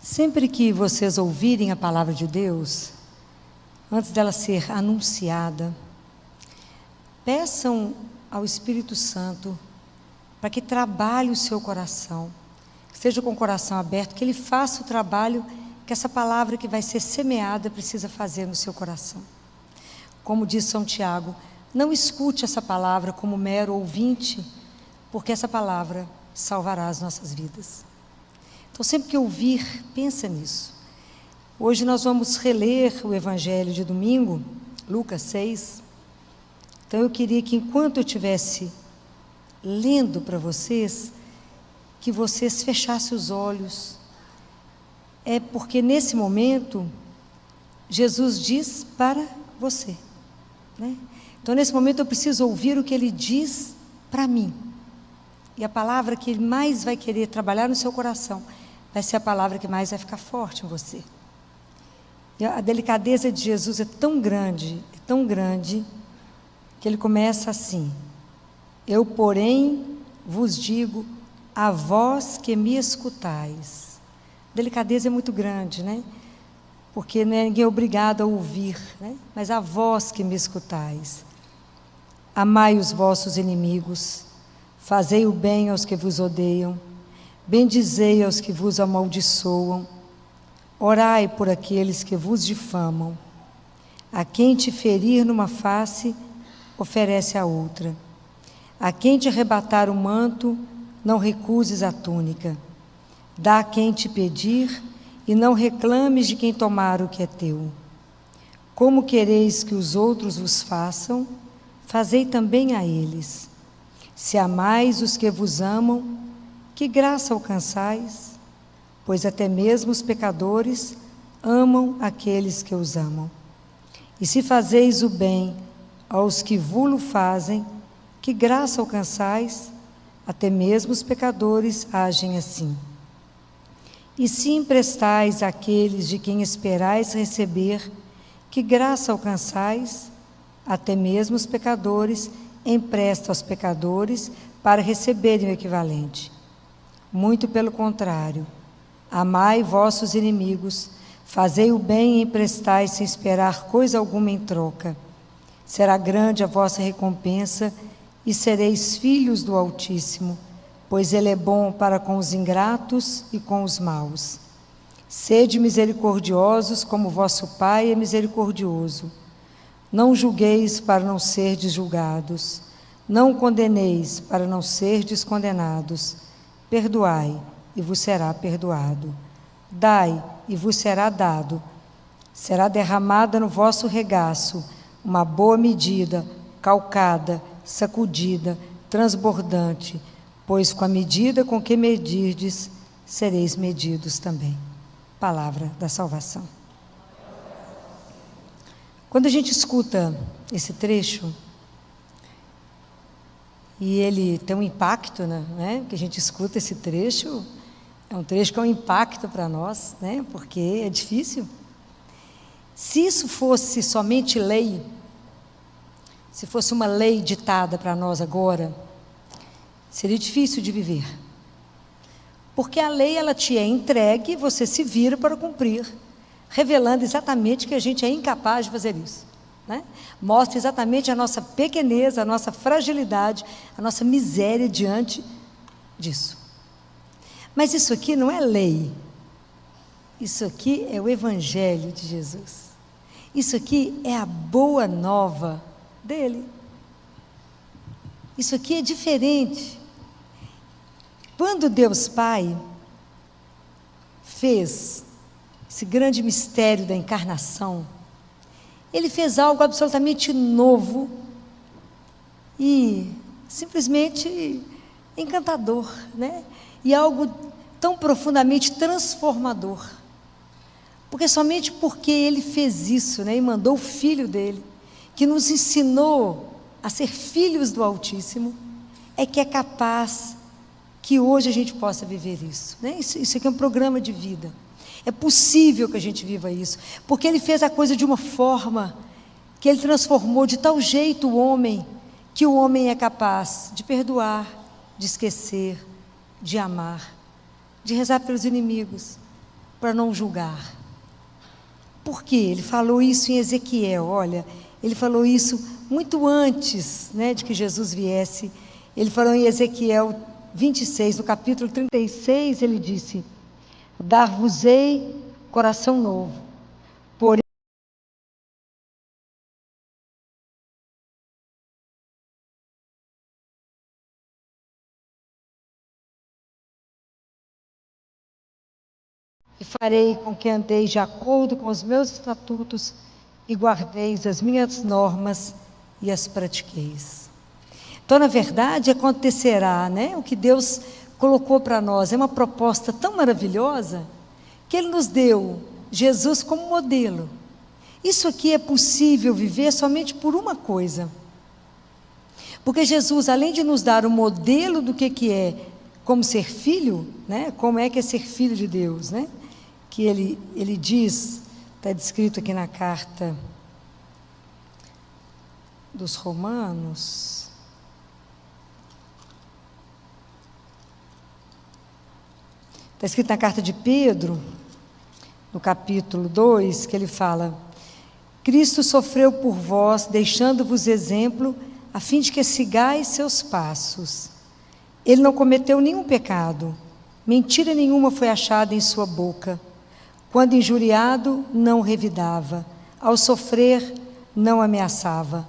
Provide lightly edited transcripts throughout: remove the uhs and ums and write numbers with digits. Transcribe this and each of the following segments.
Sempre que vocês ouvirem a palavra de Deus, antes dela ser anunciada, peçam ao Espírito Santo para que trabalhe o seu coração, que seja com o coração aberto, que Ele faça o trabalho que essa palavra que vai ser semeada precisa fazer no seu coração. Como diz São Tiago, não escute essa palavra como mero ouvinte, porque essa palavra salvará as nossas vidas. Então, sempre que ouvir, pensa nisso. Hoje nós vamos reler o Evangelho de domingo, Lucas 6. Então, eu queria que enquanto eu estivesse lendo para vocês, que vocês fechassem os olhos. É porque nesse momento, Jesus diz para você, né? Então, nesse momento, eu preciso ouvir o que Ele diz para mim. E a palavra que Ele mais vai querer trabalhar no seu coração vai ser a palavra que mais vai ficar forte em você. E a delicadeza de Jesus é tão grande, que Ele começa assim: eu, porém, vos digo, a vós que me escutais. A delicadeza é muito grande, né? Porque ninguém é obrigado a ouvir, né? Mas a vós que me escutais. Amai os vossos inimigos, fazei o bem aos que vos odeiam, bendizei aos que vos amaldiçoam, orai por aqueles que vos difamam. A quem te ferir numa face, oferece a outra. A quem te arrebatar o manto, não recuses a túnica. Dá a quem te pedir, e não reclames de quem tomar o que é teu. Como quereis que os outros vos façam, fazei também a eles. Se amais os que vos amam, que graça alcançais? Pois até mesmo os pecadores amam aqueles que os amam. E se fazeis o bem aos que vulo fazem, que graça alcançais? Até mesmo os pecadores agem assim. E se emprestais àqueles de quem esperais receber, que graça alcançais? Até mesmo os pecadores emprestam aos pecadores para receberem o equivalente. Muito pelo contrário, amai vossos inimigos, fazei o bem e emprestai sem esperar coisa alguma em troca. Será grande a vossa recompensa e sereis filhos do Altíssimo, pois Ele é bom para com os ingratos e com os maus. Sede misericordiosos como vosso Pai é misericordioso. Não julgueis para não serdes julgados, não condeneis para não serdes condenados. Perdoai, e vos será perdoado. Dai, e vos será dado. Será derramada no vosso regaço uma boa medida, calcada, sacudida, transbordante, pois com a medida com que medirdes, sereis medidos também. Palavra da salvação. Quando a gente escuta esse trecho, e ele tem um impacto, né? Que a gente escuta esse trecho, é um trecho que é um impacto para nós, né? Porque é difícil. Se isso fosse somente lei, se fosse uma lei ditada para nós agora, seria difícil de viver. Porque a lei, ela te é entregue e você se vira para cumprir, revelando exatamente que a gente é incapaz de fazer isso, né? Mostra exatamente a nossa pequeneza, a nossa fragilidade, a nossa miséria diante disso. Mas isso aqui não é lei. Isso aqui é o Evangelho de Jesus. Isso aqui é a boa nova dele. Isso aqui é diferente. Quando Deus Pai fez esse grande mistério da encarnação, Ele fez algo absolutamente novo e simplesmente encantador, né? E algo tão profundamente transformador. Porque somente porque Ele fez isso, né, e mandou o Filho dele, que nos ensinou a ser filhos do Altíssimo, é que é capaz que hoje a gente possa viver isso, né? Isso aqui é um programa de vida. É possível que a gente viva isso, porque Ele fez a coisa de uma forma que Ele transformou de tal jeito o homem, que o homem é capaz de perdoar, de esquecer, de amar, de rezar pelos inimigos, para não julgar. Por quê? Ele falou isso em Ezequiel, olha, ele falou isso muito antes, né, de que Jesus viesse. Ele falou em Ezequiel 26, no capítulo 36, ele disse: dar-vos-ei coração novo, porém e farei com que andeis de acordo com os meus estatutos e guardeis as minhas normas e as pratiqueis. Então, na verdade, acontecerá, né, o que Deus colocou para nós. É uma proposta tão maravilhosa que Ele nos deu Jesus como modelo. Isso aqui é possível viver somente por uma coisa. Porque Jesus, além de nos dar o modelo do que é como ser filho, né, como é que é ser filho de Deus, né, que ele diz, está descrito aqui na carta dos Romanos, está escrito na carta de Pedro, no capítulo 2, que ele fala: Cristo sofreu por vós, deixando-vos exemplo, a fim de que sigais seus passos. Ele não cometeu nenhum pecado, mentira nenhuma foi achada em sua boca. Quando injuriado, não revidava, ao sofrer, não ameaçava.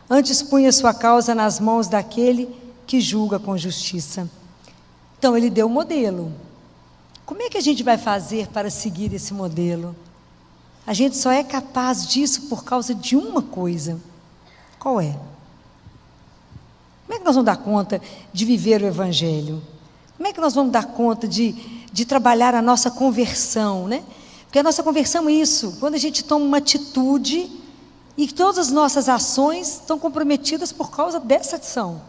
Antes punha sua causa nas mãos daquele que julga com justiça. Então, ele deu o modelo. Como é que a gente vai fazer para seguir esse modelo? A gente só é capaz disso por causa de uma coisa. Qual é? Como é que nós vamos dar conta de viver o Evangelho? Como é que nós vamos dar conta de trabalhar a nossa conversão, né? Porque a nossa conversão é isso, quando a gente toma uma atitude e todas as nossas ações estão comprometidas por causa dessa ação.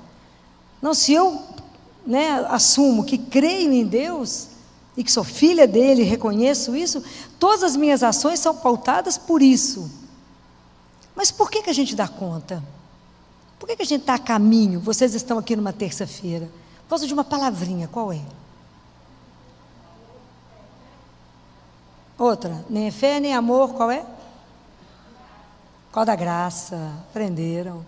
Não, se eu, né, assumo que creio em Deus e que sou filha dele, reconheço isso, todas as minhas ações são pautadas por isso. Mas por que a gente dá conta? Por que a gente está a caminho? Vocês estão aqui numa terça-feira por causa de uma palavrinha, qual é? Outra, nem fé, nem amor, qual é? Qual da graça? Aprenderam.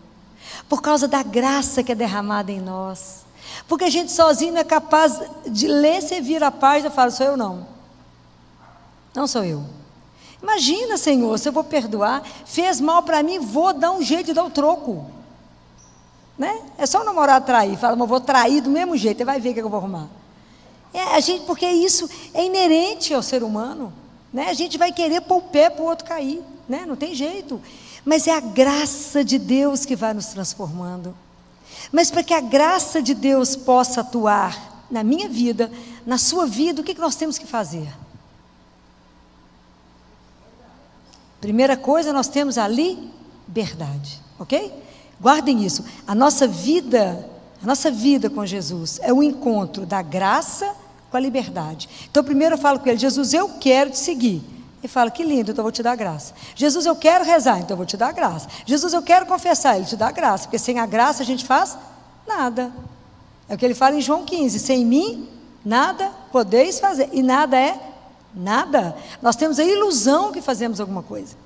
Por causa da graça que é derramada em nós. Porque a gente sozinho não é capaz de ler, servir a paz. Eu falo, sou eu não. Não sou eu. Imagina, Senhor, se eu vou perdoar, fez mal para mim, vou dar um jeito de dar o troco. Né? É só o namorado trair, fala, mas eu vou trair do mesmo jeito, você vai ver o que eu vou arrumar. Porque isso é inerente ao ser humano. Né? A gente vai querer pôr o pé para o outro cair, né? Não tem jeito. Mas é a graça de Deus que vai nos transformando. Mas para que a graça de Deus possa atuar na minha vida, na sua vida, o que nós temos que fazer? Primeira coisa, nós temos a liberdade, ok? Guardem isso. A nossa vida com Jesus é o encontro da graça com a liberdade. Então, primeiro eu falo com ele, Jesus, eu quero te seguir. Ele fala, que lindo, então eu vou te dar graça. Jesus, eu quero rezar, então eu vou te dar graça. Jesus, eu quero confessar, ele te dá graça, porque sem a graça a gente faz nada. É o que ele fala em João 15, sem mim, nada podeis fazer. E nada é nada. Nós temos a ilusão que fazemos alguma coisa.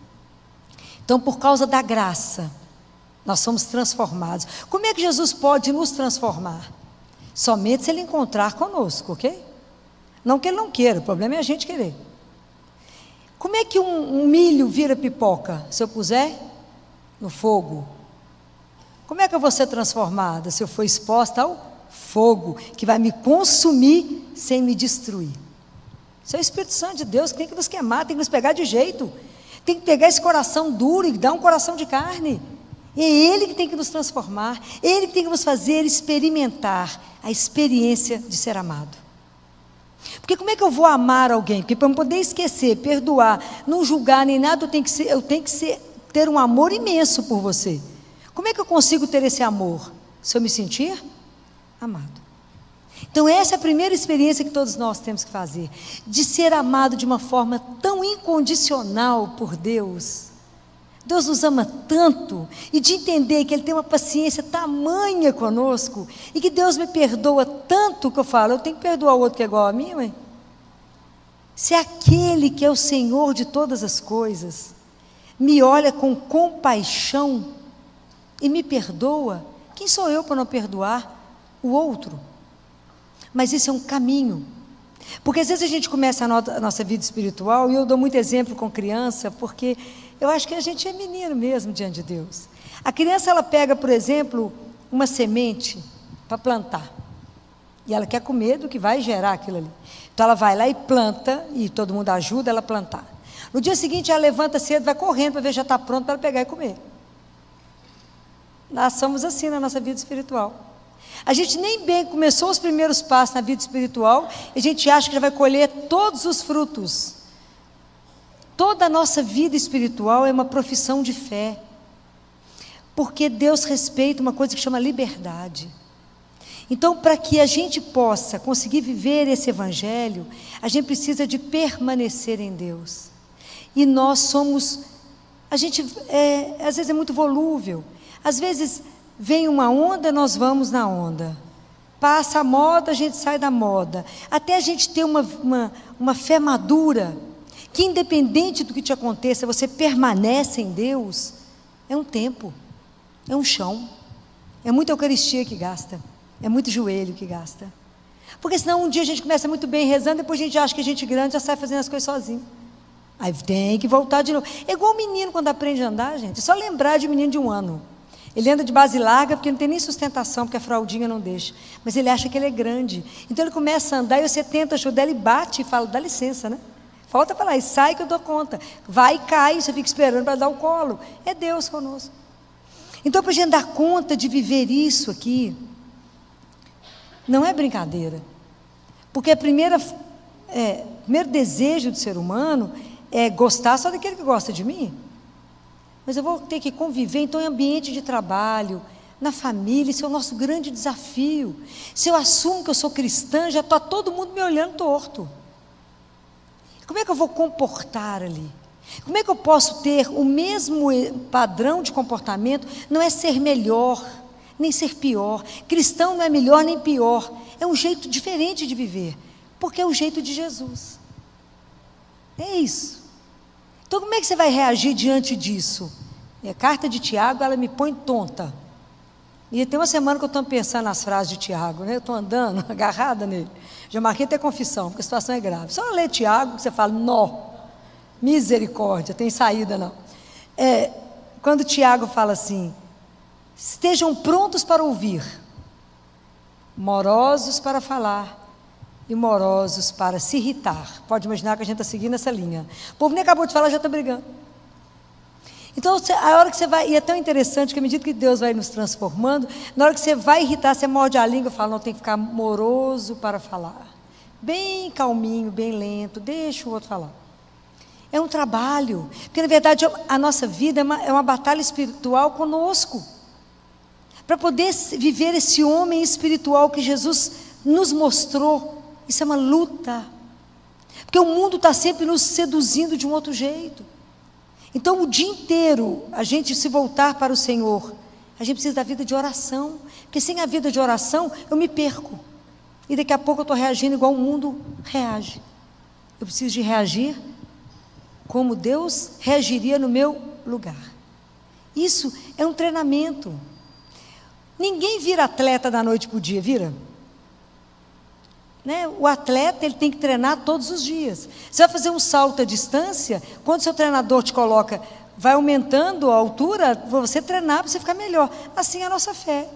Então, por causa da graça, nós somos transformados. Como é que Jesus pode nos transformar? Somente se ele encontrar conosco, ok? Não que ele não queira, o problema é a gente querer. Como é que um milho vira pipoca? Se eu puser no fogo. Como é que eu vou ser transformada? Se eu for exposta ao fogo, que vai me consumir sem me destruir. Isso é o Espírito Santo de Deus que tem que nos queimar, tem que nos pegar de jeito. Tem que pegar esse coração duro e dar um coração de carne. É Ele que tem que nos transformar, Ele que tem que nos fazer experimentar a experiência de ser amado. Porque como é que eu vou amar alguém? Porque para eu poder esquecer, perdoar, não julgar nem nada, eu tenho que ter um amor imenso por você. Como é que eu consigo ter esse amor? Se eu me sentir amado. Então essa é a primeira experiência que todos nós temos que fazer, de ser amado de uma forma tão incondicional por Deus. Deus nos ama tanto, e de entender que Ele tem uma paciência tamanha conosco, e que Deus me perdoa tanto, que eu falo, eu tenho que perdoar o outro que é igual a mim, ué? Se aquele que é o Senhor de todas as coisas me olha com compaixão e me perdoa, quem sou eu para não perdoar o outro? Mas isso é um caminho, porque às vezes a gente começa a nossa vida espiritual, e eu dou muito exemplo com criança, porque eu acho que a gente é menino mesmo diante de Deus. A criança, ela pega, por exemplo, uma semente para plantar, e ela quer comer do que vai gerar aquilo ali. Então ela vai lá e planta, e todo mundo ajuda ela a plantar. No dia seguinte ela levanta cedo, vai correndo para ver se já está pronto para ela pegar e comer. Nós somos assim na nossa vida espiritual. A gente nem bem começou os primeiros passos na vida espiritual, e a gente acha que já vai colher todos os frutos. Toda a nossa vida espiritual é uma profissão de fé, porque Deus respeita uma coisa que chama liberdade. Então, para que a gente possa conseguir viver esse evangelho, a gente precisa de permanecer em Deus. E nós somos, às vezes é muito volúvel, às vezes vem uma onda, nós vamos na onda, passa a moda, a gente sai da moda, até a gente ter uma fé madura, que independente do que te aconteça, você permanece em Deus. É um tempo, é um chão, é muita Eucaristia que gasta, é muito joelho que gasta, porque senão um dia a gente começa muito bem rezando, depois a gente acha que a gente grande já sai fazendo as coisas sozinho, aí tem que voltar de novo. É igual o menino quando aprende a andar, gente, é só lembrar de um menino de 1 ano, ele anda de base larga porque não tem nem sustentação, porque a fraldinha não deixa, mas ele acha que ele é grande, então ele começa a andar e você tenta ajudar, ele bate e fala, dá licença, né? Falta falar, e sai que eu dou conta, vai e cai, você fica esperando para dar o colo, é Deus conosco. Então, para a gente dar conta de viver isso aqui, não é brincadeira, porque o primeiro desejo do ser humano é gostar só daquele que gosta de mim, mas eu vou ter que conviver, então, em ambiente de trabalho, na família, isso é o nosso grande desafio. Se eu assumo que eu sou cristã, já está todo mundo me olhando torto. Como é que eu vou comportar ali? Como é que eu posso ter o mesmo padrão de comportamento? Não é ser melhor, nem ser pior. Cristão não é melhor nem pior. É um jeito diferente de viver, porque é o jeito de Jesus. É isso. Então, como é que você vai reagir diante disso? A carta de Tiago, ela me põe tonta. E tem uma semana que eu estou pensando nas frases de Tiago, né? Eu estou andando, agarrada nele. Já marquei até confissão, porque a situação é grave. Só ler Tiago, que você fala, nó, misericórdia, tem saída não. Quando Tiago fala assim, estejam prontos para ouvir, morosos para falar e morosos para se irritar. Pode imaginar que a gente está seguindo essa linha. O povo nem acabou de falar, já está brigando. Então, a hora que você vai, e é tão interessante que à medida que Deus vai nos transformando, na hora que você vai irritar, você morde a língua e fala, não, tem que ficar moroso para falar, bem calminho, bem lento, deixa o outro falar. É um trabalho, porque na verdade a nossa vida é uma batalha espiritual conosco, para poder viver esse homem espiritual que Jesus nos mostrou. Isso é uma luta, porque o mundo está sempre nos seduzindo de um outro jeito. Então, o dia inteiro, a gente se voltar para o Senhor, a gente precisa da vida de oração, porque sem a vida de oração, eu me perco, e daqui a pouco eu estou reagindo igual o mundo reage. Eu preciso de reagir como Deus reagiria no meu lugar. Isso é um treinamento. Ninguém vira atleta da noite para o dia, vira? Né? O atleta, ele tem que treinar todos os dias. Você vai fazer um salto à distância, quando seu treinador te coloca, vai aumentando a altura, você treinar para você ficar melhor. Assim é a nossa fé.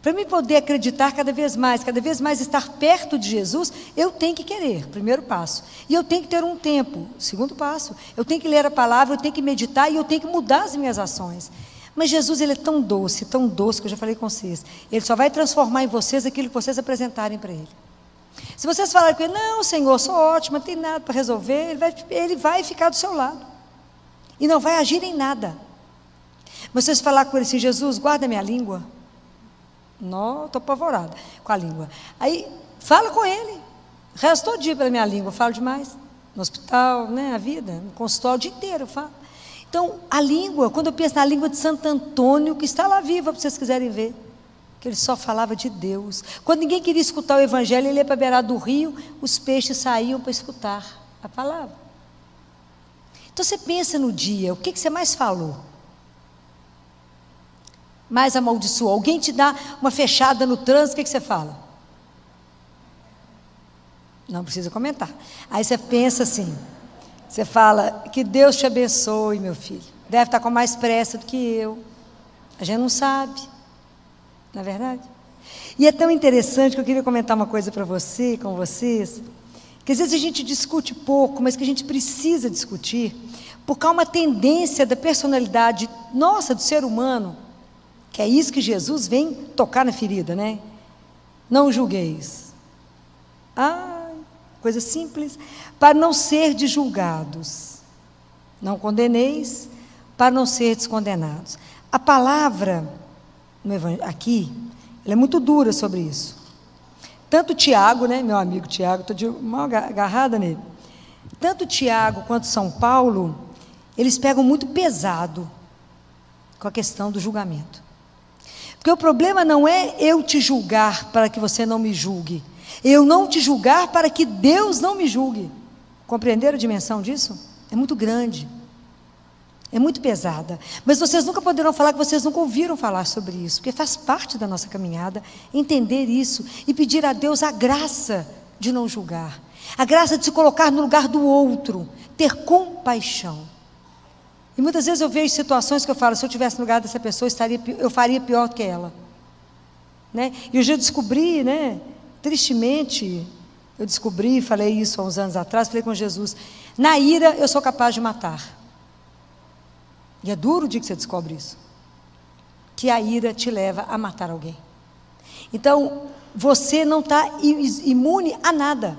Para mim poder acreditar cada vez mais estar perto de Jesus, eu tenho que querer, primeiro passo. E eu tenho que ter um tempo, segundo passo. Eu tenho que ler a palavra, eu tenho que meditar e eu tenho que mudar as minhas ações. Mas Jesus, ele é tão doce, que eu já falei com vocês. Ele só vai transformar em vocês aquilo que vocês apresentarem para ele. Se vocês falarem com ele, não, Senhor, sou ótimo, não tem nada para resolver, ele vai ficar do seu lado. E não vai agir em nada. Mas vocês falar com ele assim, Jesus, guarda minha língua. Não, estou apavorada com a língua. Aí, fala com ele. Resto todo dia pela minha língua, eu falo demais. No hospital, né, a vida, no consultório, o dia inteiro eu falo. Então, a língua, quando eu penso na língua de Santo Antônio, que está lá viva, para vocês quiserem ver, que ele só falava de Deus. Quando ninguém queria escutar o evangelho, ele ia para a beirada do rio, os peixes saíam para escutar a palavra. Então você pensa no dia, o que você mais falou? Mais amaldiçoou? Alguém te dá uma fechada no trânsito, o que você fala? Não precisa comentar. Aí você pensa assim, você fala, que Deus te abençoe, meu filho. Deve estar com mais pressa do que eu. A gente não sabe, não é verdade? E é tão interessante que eu queria comentar uma coisa para você, com vocês, que às vezes a gente discute pouco, mas que a gente precisa discutir, porque há uma tendência da personalidade nossa, do ser humano, que é isso que Jesus vem tocar na ferida, né? Não julgueis. Coisa simples. Para não serdes julgados. Não condeneis, para não serdes condenados. A palavra aqui, ela é muito dura sobre isso. Tanto Tiago, né, meu amigo Tiago, estou de mal agarrada nele. Tanto Tiago quanto São Paulo, eles pegam muito pesado com a questão do julgamento. Porque o problema não é eu te julgar para que você não me julgue. Eu não te julgar para que Deus não me julgue. Compreenderam a dimensão disso? É muito grande. É muito pesada. Mas vocês nunca poderão falar que vocês nunca ouviram falar sobre isso, porque faz parte da nossa caminhada entender isso e pedir a Deus a graça de não julgar, a graça de se colocar no lugar do outro, ter compaixão. E muitas vezes eu vejo situações que eu falo, se eu estivesse no lugar dessa pessoa, eu faria pior do que ela. Né? E eu já descobri, né, tristemente, eu descobri, falei isso há uns anos atrás, falei com Jesus, na ira eu sou capaz de matar. E é duro o dia que você descobre isso, que a ira te leva a matar alguém. Então, você não está imune a nada.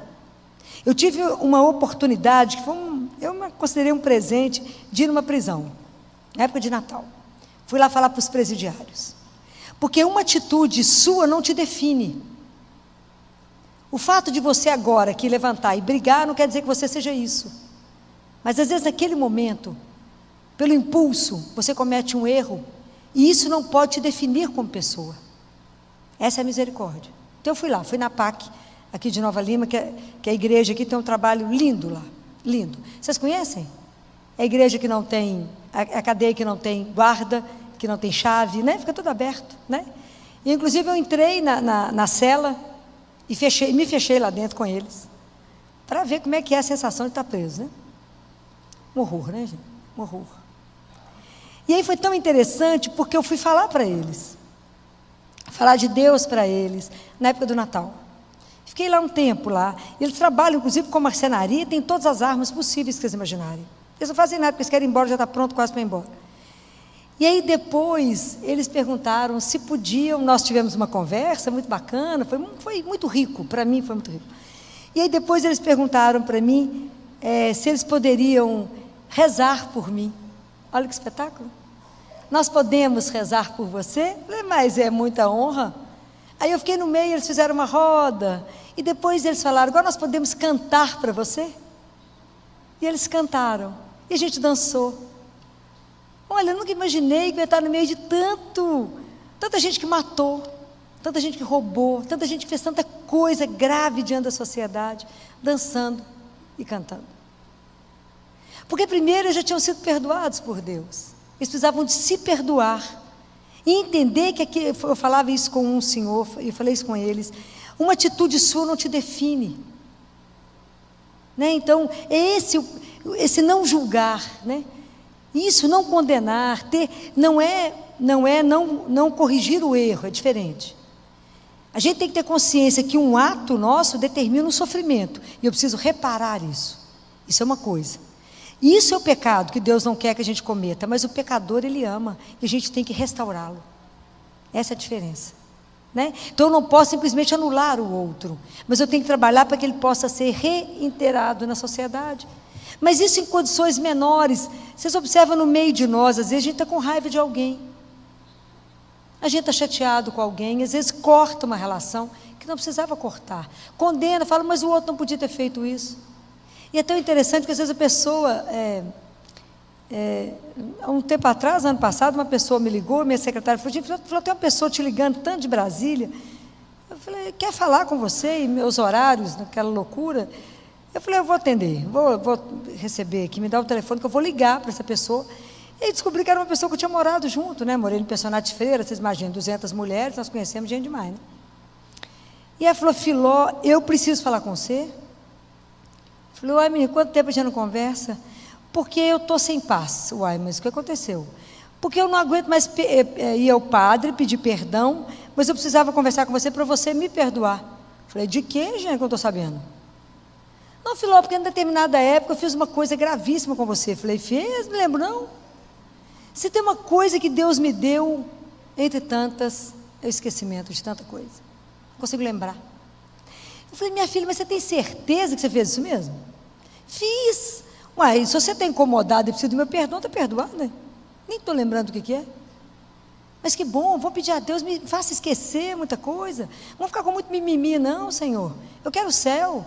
Eu tive uma oportunidade, que foi eu considerei um presente, de ir numa prisão, na época de Natal. Fui lá falar para os presidiários. Porque uma atitude sua não te define. O fato de você agora aqui levantar e brigar não quer dizer que você seja isso. Mas às vezes naquele momento, pelo impulso, você comete um erro, e isso não pode te definir como pessoa. Essa é a misericórdia. Então eu fui lá, fui na PAC, aqui de Nova Lima, que a igreja aqui tem um trabalho lindo lá, lindo. Vocês conhecem? É a igreja que não tem, a cadeia que não tem guarda, que não tem chave, né? Fica tudo aberto, né? E inclusive eu entrei na cela e me fechei lá dentro com eles, para ver como é que é a sensação de estar preso, né? Um horror, né, gente? Um horror. E aí foi tão interessante, porque eu fui falar para eles, falar de Deus para eles, na época do Natal. Fiquei lá um tempo lá, e eles trabalham inclusive com marcenaria, tem todas as armas possíveis que vocês imaginarem. Eles não fazem nada, porque eles querem ir embora, já está pronto quase para ir embora. E aí depois, eles perguntaram se podiam, nós tivemos uma conversa muito bacana, foi muito rico, para mim foi muito rico. E aí depois eles perguntaram para mim, se eles poderiam rezar por mim. Olha que espetáculo. Nós podemos rezar por você? Falei, mas é muita honra. Aí eu fiquei no meio, eles fizeram uma roda, e depois eles falaram, agora nós podemos cantar para você? E eles cantaram, e a gente dançou. Olha, eu nunca imaginei que eu ia estar no meio de tanta gente que matou, tanta gente que roubou, tanta gente que fez tanta coisa grave diante da sociedade, dançando e cantando. Porque primeiro eles já tinham sido perdoados por Deus. Eles precisavam de se perdoar. E entender que aqui, eu falava isso com um senhor, e falei isso com eles, uma atitude sua não te define. Né? Então, esse não julgar, né? Isso, não condenar, não corrigir o erro, é diferente. A gente tem que ter consciência que um ato nosso determina um sofrimento, e eu preciso reparar isso. Isso é uma coisa. Isso é o pecado que Deus não quer que a gente cometa, mas o pecador Ele ama, e a gente tem que restaurá-lo. Essa é a diferença. Né? Então eu não posso simplesmente anular o outro, mas eu tenho que trabalhar para que ele possa ser reintegrado na sociedade. Mas isso em condições menores. Vocês observam no meio de nós, às vezes a gente está com raiva de alguém, a gente está chateado com alguém, às vezes corta uma relação que não precisava cortar, condena, fala, mas o outro não podia ter feito isso. E é tão interessante que às vezes a pessoa há um tempo atrás, ano passado, uma pessoa me ligou, minha secretária falou, tem uma pessoa te ligando tanto de Brasília. Eu falei, quer falar com você? E meus horários, naquela loucura. Eu falei, eu vou atender, vou receber aqui, me dá o telefone que eu vou ligar para essa pessoa. E descobri que era uma pessoa que eu tinha morado junto, né? Morei no pensionato de Freira, vocês imaginam, 200 mulheres, nós conhecemos gente demais, né? E ela falou, Filó, eu preciso falar com você. Eu falei, uai, menina, quanto tempo a gente não conversa? Porque eu estou sem paz. Uai, mas o que aconteceu? Porque eu não aguento mais ir ao padre, pedir perdão, mas eu precisava conversar com você para você me perdoar. Eu falei, de que, gente, que eu não estou sabendo? Não, Filó, porque em determinada época eu fiz uma coisa gravíssima com você. Eu falei, fez? Me lembro, não. Se tem uma coisa que Deus me deu, entre tantas, é o esquecimento de tanta coisa. Não consigo lembrar. Eu falei, minha filha, mas você tem certeza que você fez isso mesmo? Fiz. Uai, se você está incomodada e precisa do meu perdão, está perdoada. Nem estou lembrando o que é. Mas que bom, vou pedir a Deus, me faça esquecer muita coisa. Não vou ficar com muito mimimi, não, Senhor. Eu quero o céu.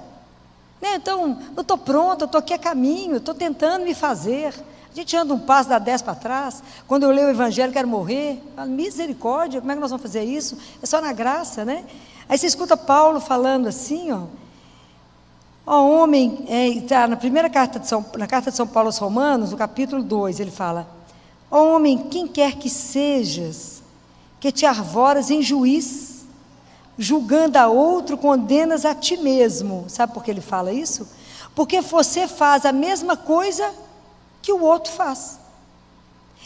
Né? Então, eu estou pronta, eu estou aqui a caminho, estou tentando me fazer. A gente anda um passo, dá 10 para trás. Quando eu leio o Evangelho, quero morrer. Falo, misericórdia, como é que nós vamos fazer isso? É só na graça, né? Aí você escuta Paulo falando assim, ó homem, tá, na carta de São Paulo aos Romanos, no capítulo 2, ele fala, ó homem, quem quer que sejas, que te arvoras em juiz, julgando a outro, condenas a ti mesmo. Sabe por que ele fala isso? Porque você faz a mesma coisa que o outro faz.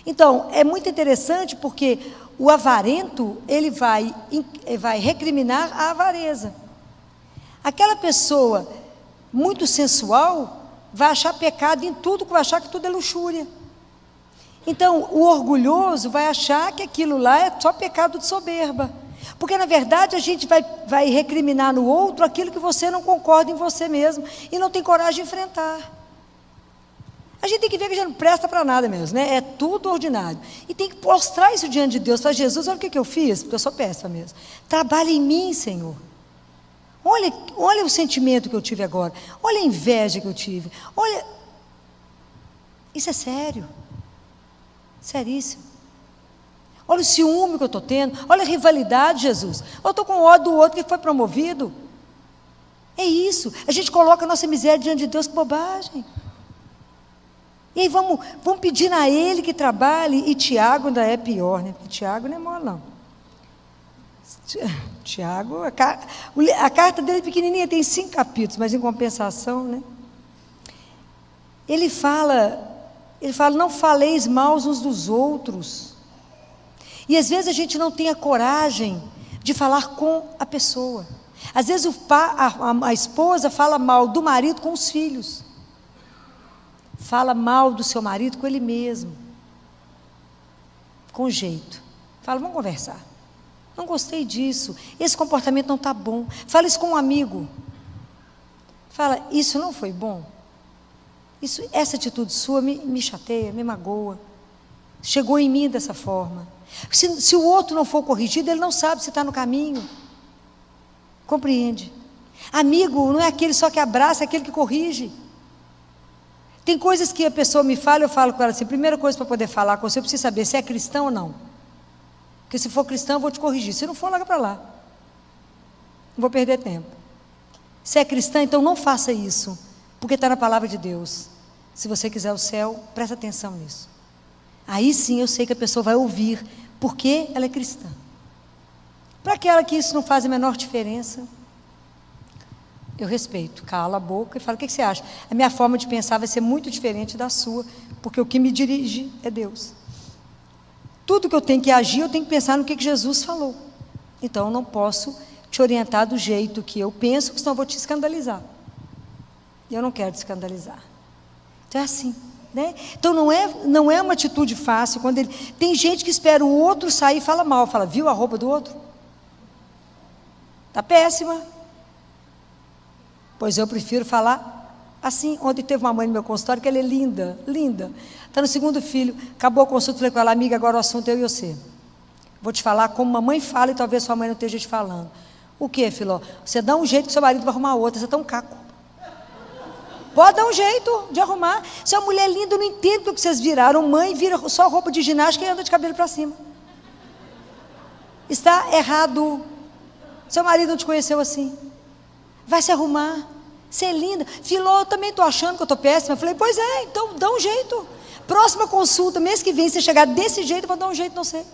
Então, é muito interessante porque o avarento, ele vai recriminar a avareza. Aquela pessoa muito sensual vai achar pecado em tudo, vai achar que tudo é luxúria. Então, o orgulhoso vai achar que aquilo lá é só pecado de soberba. Porque, na verdade, a gente vai recriminar no outro aquilo que você não concorda em você mesmo e não tem coragem de enfrentar. A gente tem que ver que a gente não presta para nada mesmo, né? É tudo ordinário. E tem que mostrar isso diante de Deus. Falar, Jesus, olha o que eu fiz, porque eu sou péssima mesmo. Trabalha em mim, Senhor. Olha o sentimento que eu tive agora. Olha a inveja que eu tive. Olha, isso é sério. Seríssimo. Olha o ciúme que eu estou tendo. Olha a rivalidade, Jesus. Eu estou com ódio do outro que foi promovido. É isso. A gente coloca a nossa miséria diante de Deus, que bobagem. E aí vamos pedir a Ele que trabalhe. E Tiago ainda é pior, né? Porque Tiago não é mole, não. Tiago, a carta dele é pequenininha, tem 5 capítulos, mas em compensação, né? Ele fala, não faleis mal uns dos outros. E às vezes a gente não tem a coragem de falar com a pessoa. Às vezes a esposa fala mal do marido com os filhos. Fala mal do seu marido com ele mesmo. Com jeito. Fala, vamos conversar. Não gostei disso. Esse comportamento não está bom. Fala isso com um amigo. Fala, isso não foi bom. Essa atitude sua me chateia, me magoa. Chegou em mim dessa forma. Se o outro não for corrigido, ele não sabe se está no caminho. Compreende? Amigo não é aquele só que abraça, é aquele que corrige. Tem coisas que a pessoa me fala, eu falo com ela assim, primeira coisa para poder falar com você, eu preciso saber se é cristão ou não. Porque se for cristão, eu vou te corrigir. Se não for, larga para lá. Não vou perder tempo. Se é cristã, então não faça isso, porque está na palavra de Deus. Se você quiser o céu, presta atenção nisso. Aí sim eu sei que a pessoa vai ouvir, porque ela é cristã. Para aquela que isso não faz a menor diferença, eu respeito, calo a boca e falo, o que você acha? A minha forma de pensar vai ser muito diferente da sua, porque o que me dirige é Deus. Tudo que eu tenho que agir, eu tenho que pensar no que Jesus falou. Então eu não posso te orientar do jeito que eu penso, porque senão eu vou te escandalizar. E eu não quero te escandalizar. Então é assim, né? Então não é uma atitude fácil. Quando tem gente que espera o outro sair e fala mal, fala, viu a roupa do outro? Está péssima. Pois eu prefiro falar assim. Ontem teve uma mãe no meu consultório que ela é linda, linda. Está no 2º filho, acabou a consulta, falei com ela, amiga, agora o assunto é eu e você. Vou te falar como mamãe fala e talvez sua mãe não esteja te falando. O que, Filó? Você dá um jeito que seu marido vai arrumar outra, você está um caco. Pode dar um jeito de arrumar. Se a mulher linda, eu não entendo porque vocês viraram mãe, vira só roupa de ginástica e anda de cabelo para cima. Está errado. Seu marido não te conheceu assim. Vai se arrumar. Você é linda. Filó, eu também estou achando que eu estou péssima. Eu falei, pois é, então dá um jeito. Próxima consulta, mês que vem, você chegar desse jeito, eu vou dar um jeito, não sei.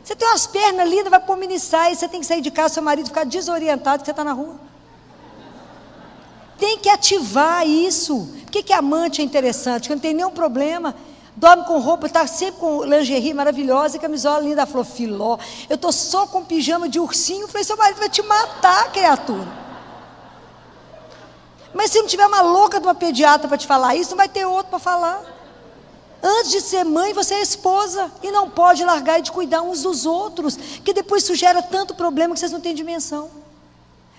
Você tem umas pernas lindas, vai pôr mini saia, você tem que sair de casa, seu marido ficar desorientado, que você está na rua. Tem que ativar isso. Por que amante é interessante? Porque não tem nenhum problema. Dorme com roupa, está sempre com lingerie maravilhosa e camisola linda. Ela falou, Filó, eu estou só com pijama de ursinho. Eu falei, seu marido vai te matar, criatura. Mas se não tiver uma louca de uma pediatra para te falar isso, não vai ter outro para falar. Antes de ser mãe, você é esposa e não pode largar de cuidar uns dos outros, que depois isso gera tanto problema que vocês não têm dimensão.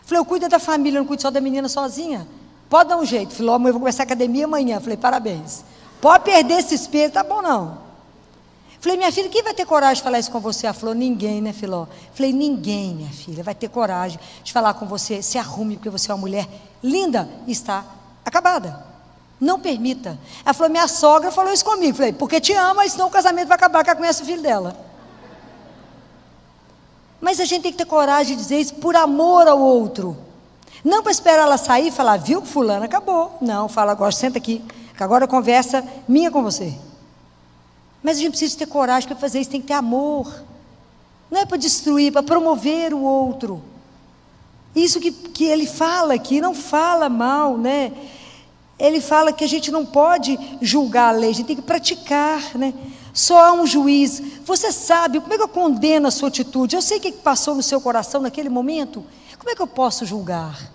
Falei, eu cuido da família, eu não cuido só da menina sozinha. Pode dar um jeito. Falei, eu vou começar a academia amanhã. Falei, parabéns. Pode perder esse peso, tá bom não. Falei, minha filha, quem vai ter coragem de falar isso com você? Ela falou, ninguém, né, Filó? Falei, ninguém, minha filha, vai ter coragem de falar com você. Se arrume, porque você é uma mulher linda e está acabada. Não permita. Ela falou, minha sogra falou isso comigo. Falei, porque te ama, senão o casamento vai acabar, que ela conhece o filho dela. Mas a gente tem que ter coragem de dizer isso por amor ao outro. Não para esperar ela sair e falar, viu que fulano acabou. Não, fala agora, senta aqui, que agora a conversa minha com você. Mas a gente precisa ter coragem para fazer isso, tem que ter amor. Não é para destruir, para promover o outro. Isso que ele fala aqui, não fala mal, né? Ele fala que a gente não pode julgar a lei, a gente tem que praticar, né? Só há um juiz. Você sabe, como é que eu condeno a sua atitude? Eu sei o que passou no seu coração naquele momento. Como é que eu posso julgar?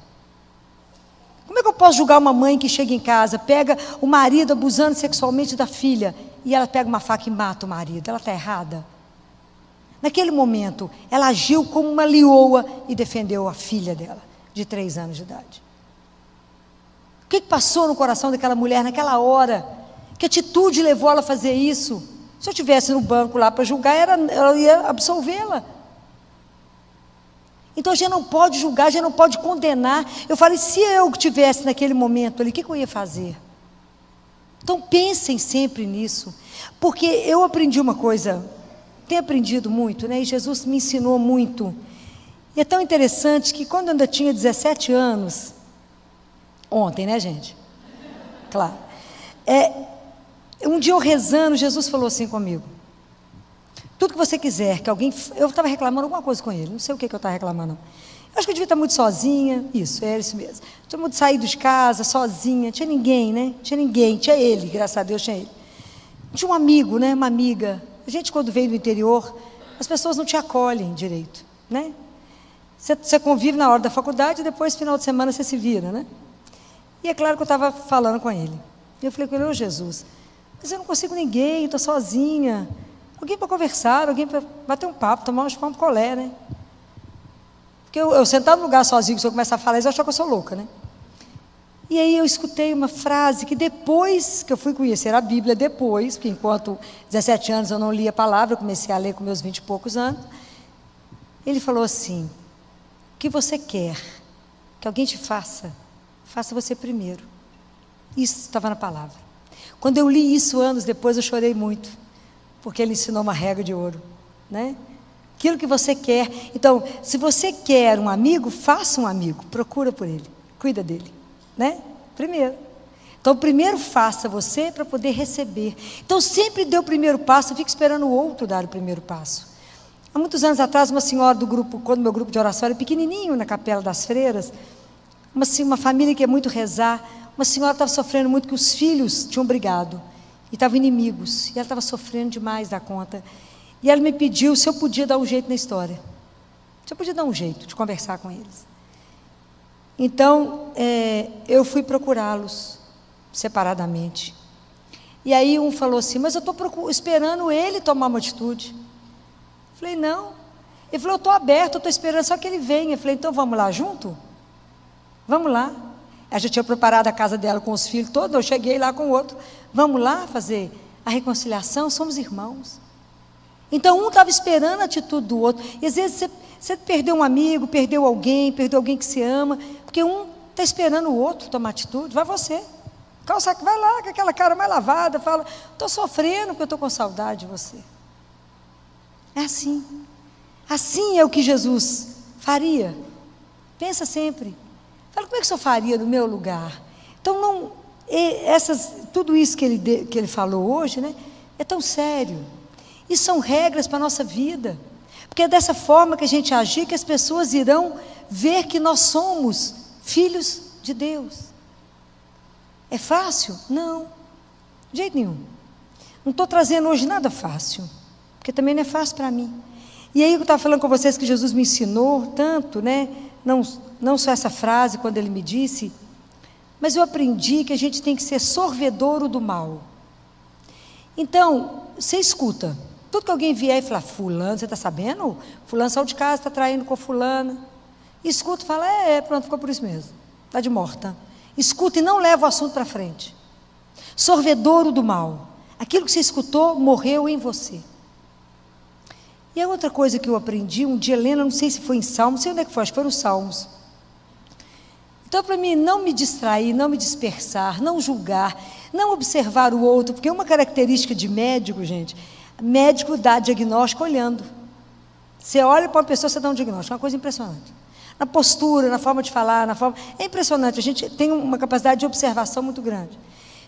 Como é que eu posso julgar uma mãe que chega em casa, pega o marido abusando sexualmente da filha, e ela pega uma faca e mata o marido? Ela está errada? Naquele momento, ela agiu como uma leoa e defendeu a filha dela, de 3 anos de idade. O que passou no coração daquela mulher naquela hora? Que atitude levou ela a fazer isso? Se eu estivesse no banco lá para julgar, ela ia absolvê-la. Então a gente não pode julgar, a gente não pode condenar. Eu falei, se eu estivesse naquele momento ali, o que eu ia fazer? Então pensem sempre nisso. Porque eu aprendi uma coisa, tenho aprendido muito, né? E Jesus me ensinou muito. E é tão interessante que quando eu ainda tinha 17 anos, ontem, né, gente? Claro. Um dia eu rezando, Jesus falou assim comigo, tudo que você quiser, que alguém... Eu estava reclamando alguma coisa com ele, não sei o que eu estava reclamando, não. Eu acho que eu devia estar muito sozinha, isso mesmo. Todo mundo saído de casa, sozinha, tinha ninguém, né? Tinha ninguém, tinha ele, graças a Deus tinha ele. Tinha um amigo, né? Uma amiga. A gente, quando veio do interior, as pessoas não te acolhem direito, né? Você convive na hora da faculdade e depois, final de semana, você se vira, né? E é claro que eu estava falando com ele. E eu falei com ele, ô Jesus, mas eu não consigo ninguém, estou sozinha. Alguém para conversar, alguém para bater um papo, tomar um colé, né? Porque eu sentar no lugar sozinho, se eu começar a falar, eles acham que eu sou louca, né? E aí eu escutei uma frase que depois que eu fui conhecer a Bíblia, depois, porque enquanto 17 anos eu não lia a palavra, eu comecei a ler com meus 20 e poucos anos, ele falou assim, o que você quer que alguém te faça, faça você primeiro. Isso estava na palavra. Quando eu li isso anos depois, eu chorei muito, porque ele ensinou uma regra de ouro, né? Aquilo que você quer. Então, se você quer um amigo, faça um amigo, procura por ele, cuida dele, né? Primeiro. Então, primeiro faça você para poder receber. Então, sempre dê o primeiro passo, fique esperando o outro dar o primeiro passo. Há muitos anos atrás, uma senhora do grupo, quando meu grupo de oração era pequenininho, na Capela das Freiras, uma família que é muito rezar, uma senhora estava sofrendo muito, que os filhos tinham brigado, e estavam inimigos, e ela estava sofrendo demais da conta, e ela me pediu se eu podia dar um jeito na história, se eu podia dar um jeito de conversar com eles. Então, eu fui procurá-los, separadamente, e aí um falou assim, mas eu estou esperando ele tomar uma atitude. Falei, não. Ele falou, eu estou aberto, eu estou esperando só que ele venha. Eu falei, então vamos lá junto? Vamos lá. Ela já tinha preparado a casa dela com os filhos todos, eu cheguei lá com o outro. Vamos lá fazer a reconciliação, somos irmãos. Então um estava esperando a atitude do outro. E às vezes você perdeu um amigo, perdeu alguém que se ama, porque um está esperando o outro tomar atitude, vai você. Vai lá com aquela cara mais lavada, fala, estou sofrendo porque eu estou com saudade de você. É assim. Assim é o que Jesus faria. Pensa sempre. Fala, como é que o senhor faria no meu lugar? Então, tudo isso que ele falou hoje, né, é tão sério. E são regras para a nossa vida. Porque é dessa forma que a gente agir que as pessoas irão ver que nós somos filhos de Deus. É fácil? Não, de jeito nenhum. Não estou trazendo hoje nada fácil, porque também não é fácil para mim. E aí eu estava falando com vocês que Jesus me ensinou tanto, né? Não só essa frase quando ele me disse, mas eu aprendi que a gente tem que ser sorvedouro do mal. Então, você escuta, tudo que alguém vier e falar, fulano, você está sabendo? Fulano saiu de casa, está traindo com fulana. Escuta e fala, pronto, ficou por isso mesmo, está de morta. Escuta e não leva o assunto para frente. Sorvedouro do mal. Aquilo que você escutou morreu em você. E a outra coisa que eu aprendi, um dia, Helena, não sei se foi em Salmos, não sei onde é que foi, acho que foi nos Salmos. Então, para mim, não me distrair, não me dispersar, não julgar, não observar o outro, porque uma característica de médico, gente, médico dá diagnóstico olhando. Você olha para uma pessoa, você dá um diagnóstico, é uma coisa impressionante. Na postura, na forma de falar, é impressionante, a gente tem uma capacidade de observação muito grande.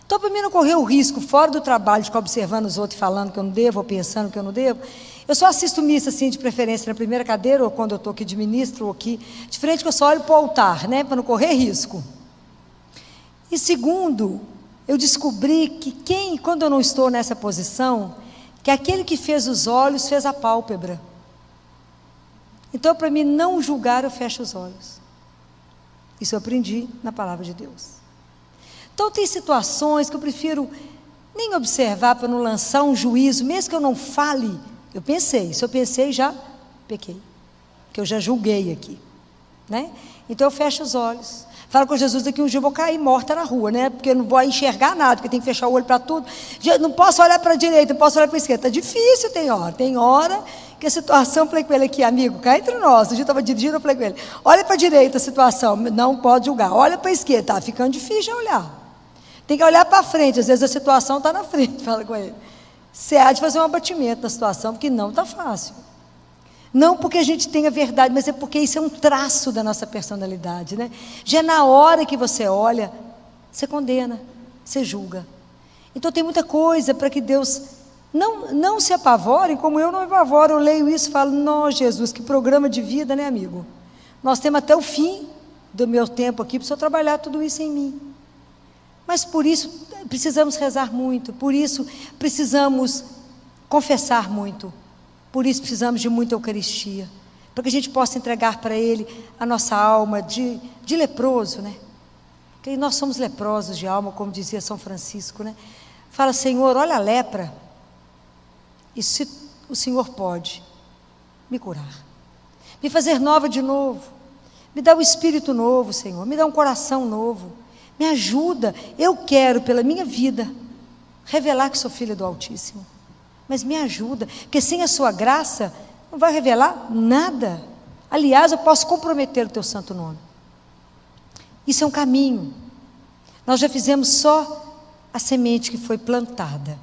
Então, para mim não correr o risco, fora do trabalho, de ficar observando os outros, falando que eu não devo, ou pensando que eu não devo, eu só assisto missa, assim, de preferência na primeira cadeira, ou quando eu estou aqui de ministro, ou aqui, de frente que eu só olho para o altar, né, para não correr risco. E segundo, eu descobri que quando eu não estou nessa posição, que aquele que fez os olhos, fez a pálpebra. Então, para mim não julgar, eu fecho os olhos. Isso eu aprendi na palavra de Deus. Então, tem situações que eu prefiro nem observar para não lançar um juízo, mesmo que eu não fale. Eu pensei, se eu pensei, já pequei, que eu já julguei aqui, né? Então eu fecho os olhos, falo com Jesus, daqui um dia eu vou cair morta na rua, né? Porque eu não vou enxergar nada, porque tem que fechar o olho para tudo, não posso olhar para a direita, não posso olhar para a esquerda, está difícil, tem hora que a situação, eu falei com ele aqui, amigo, cá entre nós, eu estava dirigindo, eu falei com ele, olha para a direita a situação, não pode julgar, olha para a esquerda, está ficando difícil de olhar, tem que olhar para frente, às vezes a situação está na frente, fala com ele. Você há de fazer um abatimento na situação, porque não está fácil. Não porque a gente tenha verdade, mas é porque isso é um traço da nossa personalidade, né? Já na hora que você olha, você condena, você julga. Então tem muita coisa para que Deus não se apavore, como eu não me apavoro, eu leio isso e falo, não, Jesus, que programa de vida, né, amigo? Nós temos até o fim do meu tempo aqui para o Senhor trabalhar tudo isso em mim. Mas por isso precisamos rezar muito, por isso precisamos confessar muito, por isso precisamos de muita Eucaristia, para que a gente possa entregar para Ele a nossa alma de leproso, né? Porque nós somos leprosos de alma, como dizia São Francisco, né? Fala, Senhor, olha a lepra, e se o Senhor pode me curar, me fazer nova de novo, me dá um espírito novo, Senhor, me dá um coração novo, me ajuda, eu quero pela minha vida revelar que sou filha do Altíssimo, mas me ajuda, porque sem a sua graça não vai revelar nada. Aliás, eu posso comprometer o teu santo nome. Isso é um caminho. Nós já fizemos só a semente que foi plantada.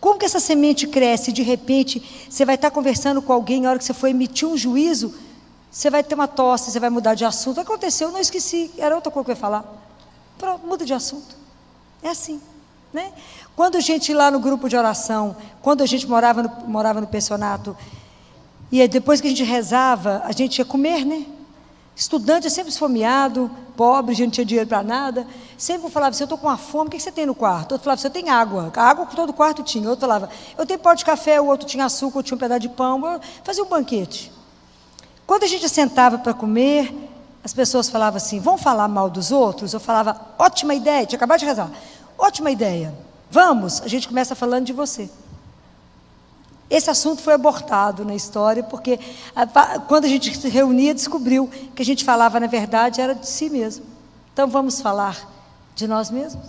Como que essa semente cresce? De repente você vai estar conversando com alguém, na hora que você for emitir um juízo, você vai ter uma tosse, você vai mudar de assunto. Aconteceu, não esqueci, era outra coisa que eu ia falar. Pronto, muda de assunto. É assim, né? Quando a gente lá no grupo de oração, quando a gente morava no pensionato, e depois que a gente rezava, a gente ia comer, né? Estudante é sempre esfomeado, pobre, a gente não tinha dinheiro para nada. Sempre falava assim, eu estou com uma fome, o que você tem no quarto? Outro falava, você tem água. A água que todo quarto tinha. Outro falava, eu tenho pó de café, o outro tinha açúcar, eu tinha um pedaço de pão. Fazia um banquete. Quando a gente sentava para comer, as pessoas falavam assim, vamos falar mal dos outros? Eu falava, ótima ideia, tinha acabado de rezar, ótima ideia, vamos, a gente começa falando de você. Esse assunto foi abortado na história, porque quando a gente se reunia, descobriu que a gente falava, na verdade, era de si mesmo. Então vamos falar de nós mesmos?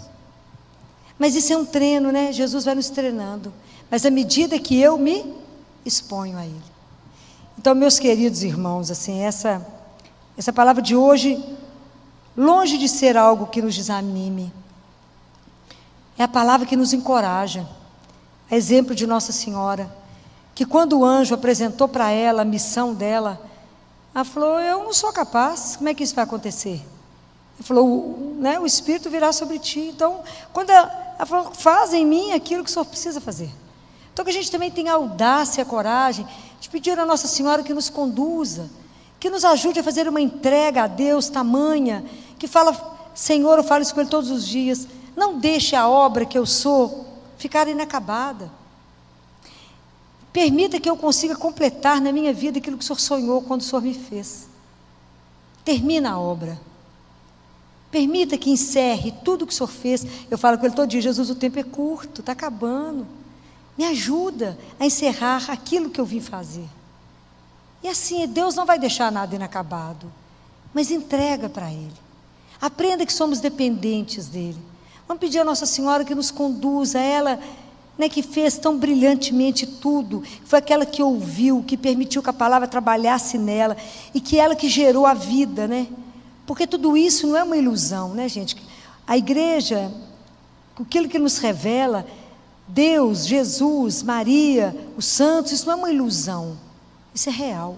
Mas isso é um treino, né? Jesus vai nos treinando, mas à medida que eu me exponho a Ele. Então, meus queridos irmãos, assim, essa palavra de hoje longe de ser algo que nos desanime. É a palavra que nos encoraja. É exemplo de Nossa Senhora, que quando o anjo apresentou para ela a missão dela, ela falou: eu não sou capaz, como é que isso vai acontecer? Ele falou: o Espírito virá sobre ti. Então, quando ela falou: faz em mim aquilo que o Senhor precisa fazer. Então, que a gente também tenha a audácia e a coragem de pedir a Nossa Senhora que nos conduza, que nos ajude a fazer uma entrega a Deus tamanha, que fala: Senhor, eu falo isso com Ele todos os dias, não deixe a obra que eu sou ficar inacabada. Permita que eu consiga completar na minha vida aquilo que o Senhor sonhou quando o Senhor me fez. Termina a obra. Permita que encerre tudo que o Senhor fez. Eu falo com Ele todo dia: Jesus, o tempo é curto, está acabando. Me ajuda a encerrar aquilo que eu vim fazer. E assim, Deus não vai deixar nada inacabado, mas entrega para Ele. Aprenda que somos dependentes dEle. Vamos pedir a Nossa Senhora que nos conduza, ela, que fez tão brilhantemente tudo, foi aquela que ouviu, que permitiu que a palavra trabalhasse nela, e que ela que gerou a vida, porque tudo isso não é uma ilusão, gente? A igreja, aquilo que nos revela, Deus, Jesus, Maria, os santos, isso não é uma ilusão, isso é real.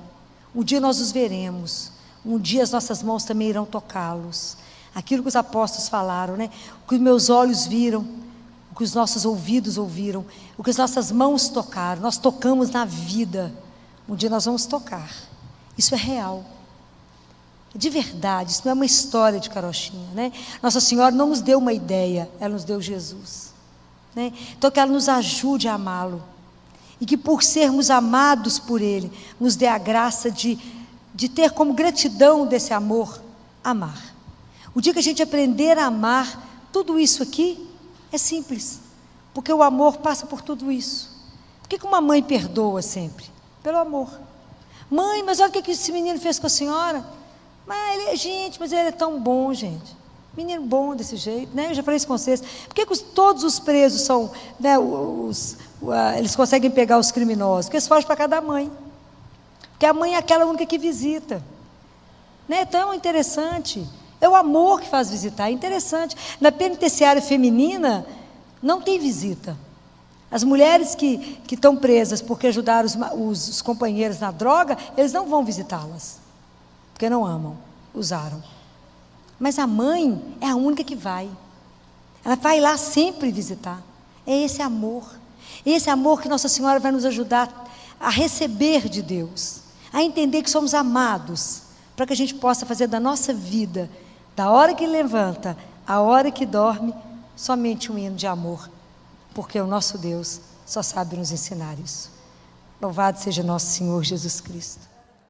Um dia nós os veremos, um dia as nossas mãos também irão tocá-los. Aquilo que os apóstolos falaram, o que os meus olhos viram, o que os nossos ouvidos ouviram, o que as nossas mãos tocaram, nós tocamos na vida, um dia nós vamos tocar. Isso é real, de verdade, isso não é uma história de carochinha, Nossa Senhora não nos deu uma ideia, ela nos deu Jesus, Então que ela nos ajude a amá-lo, e que por sermos amados por Ele, nos dê a graça de ter como gratidão desse amor, amar. O dia que a gente aprender a amar, tudo isso aqui é simples, porque o amor passa por tudo isso. Por que uma mãe perdoa sempre? Pelo amor. Mãe, mas olha o que esse menino fez com a senhora. Mas ele é tão bom, gente. Menino bom desse jeito, Eu já falei isso com vocês. Por que todos os presos são, eles conseguem pegar os criminosos? Porque eles fogem para casa da mãe. Porque a mãe é aquela única que visita. Tão interessante. É o amor que faz visitar, é interessante. Na penitenciária feminina, não tem visita. As mulheres que estão presas porque ajudaram os companheiros na droga, eles não vão visitá-las, porque não amam, usaram. Mas a mãe é a única que vai. Ela vai lá sempre visitar. É esse amor que Nossa Senhora vai nos ajudar a receber de Deus, a entender que somos amados, para que a gente possa fazer da nossa vida, da hora que levanta, a hora que dorme, somente um hino de amor, porque o nosso Deus só sabe nos ensinar isso. Louvado seja nosso Senhor Jesus Cristo.